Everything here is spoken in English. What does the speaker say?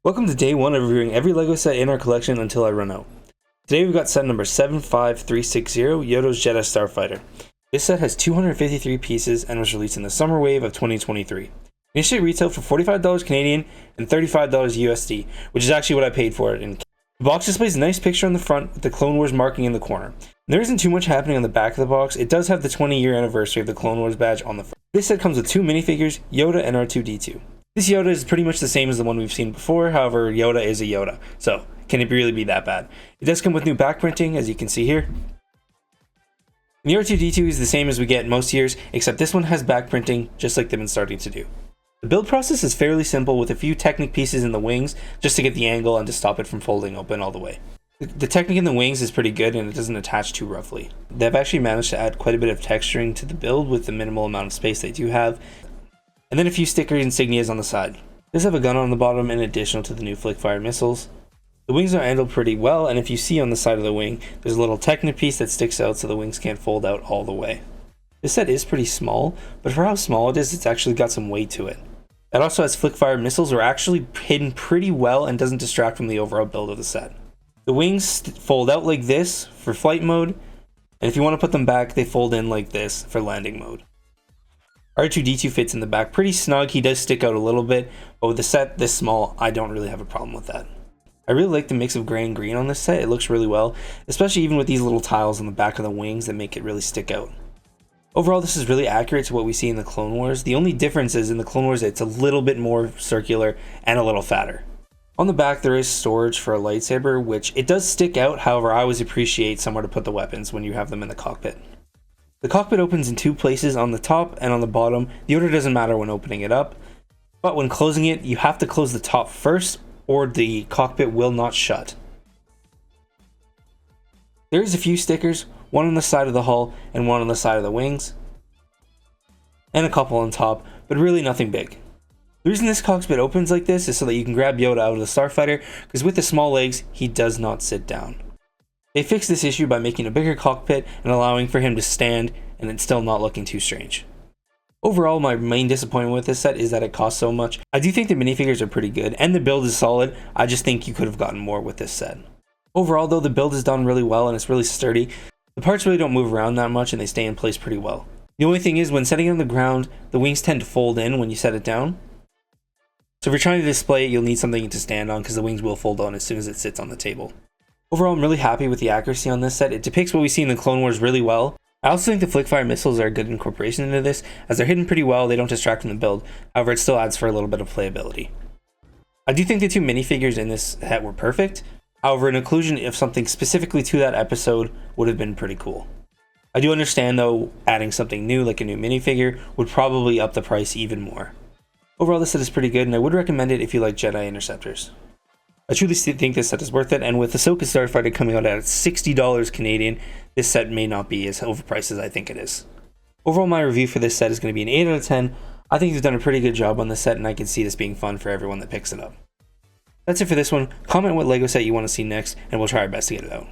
Welcome to day 1 of reviewing every LEGO set in our collection until I run out. Today we've got set number 75360, Yoda's JEDI Starfighter. This set has 253 pieces and was released in the summer wave of 2023. Initially retailed for $45 Canadian and $35 USD, which is actually what I paid for it. The box displays a nice picture on the front with the Clone Wars marking in the corner. There isn't too much happening on the back of the box. It does have the 20-year anniversary of the Clone Wars badge on the front. This set comes with 2 minifigures, Yoda and R2-D2. This Yoda is pretty much the same as the one we've seen before, however, Yoda is a Yoda, so can it really be that bad? It does come with new back printing, as you can see here. The R2-D2 is the same as we get most years, except this one has back printing, just like they've been starting to do. The build process is fairly simple, with a few Technic pieces in the wings, just to get the angle and to stop it from folding open all the way. The Technic in the wings is pretty good, and it doesn't attach too roughly. They've actually managed to add quite a bit of texturing to the build with the minimal amount of space they do have, and then a few sticker insignias on the side. Does have a gun on the bottom in addition to the new flick-fired missiles. The wings are handled pretty well, and if you see on the side of the wing, there's a little Technic piece that sticks out so the wings can't fold out all the way. This set is pretty small, but for how small it is, it's actually got some weight to it. It also has flick-fired missiles that are actually hidden pretty well and doesn't distract from the overall build of the set. The wings fold out like this for flight mode, and if you want to put them back, they fold in like this for landing mode. R2-D2 fits in the back pretty snug. He does stick out a little bit, but with the set this small, I don't really have a problem with that. I really like the mix of gray and green on this set. It looks really well, especially even with these little tiles on the back of the wings that make it really stick out. Overall, this is really accurate to what we see in the Clone Wars. The only difference is in the Clone Wars, it's a little bit more circular and a little fatter. On the back, there is storage for a lightsaber, which it does stick out. However, I always appreciate somewhere to put the weapons when you have them in the cockpit. The cockpit opens in 2 places, on the top and on the bottom. The order doesn't matter when opening it up, but when closing it, you have to close the top first or the cockpit will not shut. There is a few stickers, one on the side of the hull and one on the side of the wings, and a couple on top, but really nothing big. The reason this cockpit opens like this is so that you can grab Yoda out of the Starfighter, because with the small legs, he does not sit down. They fixed this issue by making a bigger cockpit and allowing for him to stand, and it's still not looking too strange. Overall, my main disappointment with this set is that it costs so much. I do think the minifigures are pretty good, and the build is solid. I just think you could have gotten more with this set. Overall, though, the build is done really well and it's really sturdy. The parts really don't move around that much and they stay in place pretty well. The only thing is, when setting it on the ground, the wings tend to fold in when you set it down. So if you're trying to display it, you'll need something to stand on because the wings will fold on as soon as it sits on the table. Overall, I'm really happy with the accuracy on this set. It depicts what we see in the Clone Wars really well. I also think the flick-fire missiles are a good incorporation into this, as they're hidden pretty well, they don't distract from the build. However, it still adds for a little bit of playability. I do think the 2 minifigures in this set were perfect. However, an inclusion of something specifically to that episode would have been pretty cool. I do understand, though, adding something new like a new minifigure would probably up the price even more. Overall, this set is pretty good, and I would recommend it if you like Jedi Interceptors. I truly think this set is worth it, and with Ahsoka Starfighter coming out at $60 Canadian, this set may not be as overpriced as I think it is. Overall, my review for this set is going to be an 8 out of 10. I think they've done a pretty good job on this set, and I can see this being fun for everyone that picks it up. That's it for this one. Comment what LEGO set you want to see next, and we'll try our best to get it out.